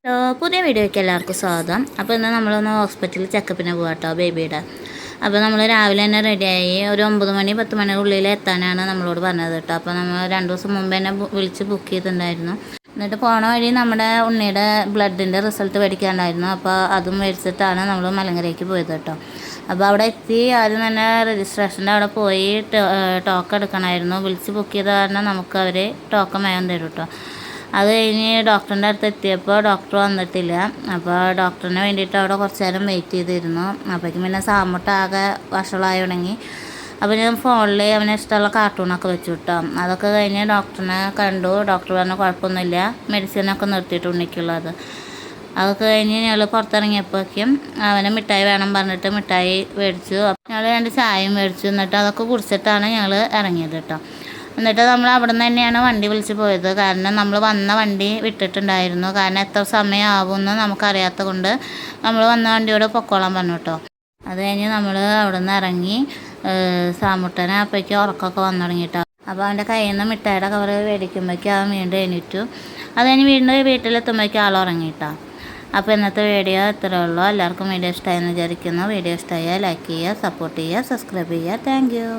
പുതിയ വീഡിയോയ്ക്ക് എല്ലാവർക്കും സ്വാഗതം. അപ്പോൾ ഇന്ന് നമ്മളൊന്ന് ഹോസ്പിറ്റലിൽ ചെക്കപ്പിന് പോകാം കേട്ടോ, ബേബിയുടെ. അപ്പോൾ നമ്മൾ രാവിലെ തന്നെ റെഡിയായി ഒരു 9 മണി 10 മണിക്കുള്ളിൽ എത്താനാണ് നമ്മളോട് പറഞ്ഞത് കേട്ടോ. അപ്പോൾ നമ്മൾ 2 ദിവസം മുമ്പ് തന്നെ വിളിച്ച് ബുക്ക് ചെയ്തിട്ടുണ്ടായിരുന്നു. എന്നിട്ട് പോണ വഴി നമ്മുടെ ഉണ്ണിയുടെ ബ്ലഡിൻ്റെ റിസൾട്ട് മേടിക്കാനുണ്ടായിരുന്നു. അപ്പോൾ അതും മേടിച്ചിട്ടാണ് നമ്മൾ മലങ്കരയ്ക്ക് പോയത് കേട്ടോ. അപ്പോൾ അവിടെ എത്തി ആദ്യം തന്നെ രജിസ്ട്രേഷൻ്റെ അവിടെ പോയി ടോക്കൺ എടുക്കണമായിരുന്നു. വിളിച്ച് ബുക്ക് ചെയ്ത കാരണം നമുക്ക് അവർ ടോക്കൺ വേഗം തരും കേട്ടോ. അത് കഴിഞ്ഞ് ഡോക്ടറിൻ്റെ അടുത്ത് എത്തിയപ്പോൾ ഡോക്ടർ വന്നിട്ടില്ല. അപ്പോൾ ഡോക്ടറിന് വേണ്ടിയിട്ട് അവിടെ കുറച്ച് നേരം വെയിറ്റ് ചെയ്തിരുന്നു. അപ്പോഴേക്കും പിന്നെ സാമുട്ട ആകെ വഷളായി തുടങ്ങി. അപ്പോൾ ഞാൻ ഫോണിൽ അവന് ഇഷ്ടമുള്ള കാർട്ടൂണൊക്കെ വെച്ചു കിട്ടോ. അതൊക്കെ കഴിഞ്ഞ് ഡോക്ടറിനെ കണ്ടു. ഡോക്ടർ പറഞ്ഞ കുഴപ്പമൊന്നുമില്ല, മെഡിസിനൊക്കെ നിർത്തിയിട്ട് ഉണ്ണിക്കുള്ളത്. അതൊക്കെ കഴിഞ്ഞ് ഞങ്ങൾ പുറത്തിറങ്ങിയപ്പോഴേക്കും അവന് മിഠായി വേണം പറഞ്ഞിട്ട് മിഠായി മേടിച്ചു. ഞങ്ങൾ 2 ചായയും മേടിച്ചു. എന്നിട്ട് അതൊക്കെ കുടിച്ചിട്ടാണ് ഞങ്ങൾ ഇറങ്ങിയത് കേട്ടോ. എന്നിട്ട് നമ്മൾ അവിടെ നിന്ന് തന്നെയാണ് വണ്ടി വിളിച്ച് പോയത്. കാരണം നമ്മൾ വന്ന വണ്ടി വിട്ടിട്ടുണ്ടായിരുന്നു. കാരണം എത്ര സമയമാവുമെന്ന് നമുക്കറിയാത്ത കൊണ്ട് നമ്മൾ വന്ന വണ്ടിയോട് പൊക്കോളാൻ പറഞ്ഞു കേട്ടോ. അത് കഴിഞ്ഞ് നമ്മൾ അവിടെ നിന്ന് ഇറങ്ങി. സാമുട്ടനെ അപ്പോഴേക്കും ഉറക്കമൊക്കെ വന്നു തുടങ്ങിയിട്ടോ. അപ്പോൾ അവൻ്റെ കയ്യിൽ നിന്ന് മിഠായിയുടെ കവർ മേടിക്കുമ്പോഴേക്കും അവൻ വീണ്ടും എണീറ്റു. അത് കഴിഞ്ഞ് വീണ്ടും വീട്ടിലെത്തുമ്പോഴേക്കും ആൾ ഉറങ്ങിയിട്ടോ. അപ്പോൾ ഇന്നത്തെ വീഡിയോ ഇത്രയേ ഉള്ളൂ. എല്ലാവർക്കും വീഡിയോ ഇഷ്ടമായെന്ന് വിചാരിക്കുന്നു. വീഡിയോ ഇഷ്ടമായാൽ ലൈക്ക് ചെയ്യുക, സപ്പോർട്ട് ചെയ്യുക, സബ്സ്ക്രൈബ് ചെയ്യുക. Thank you.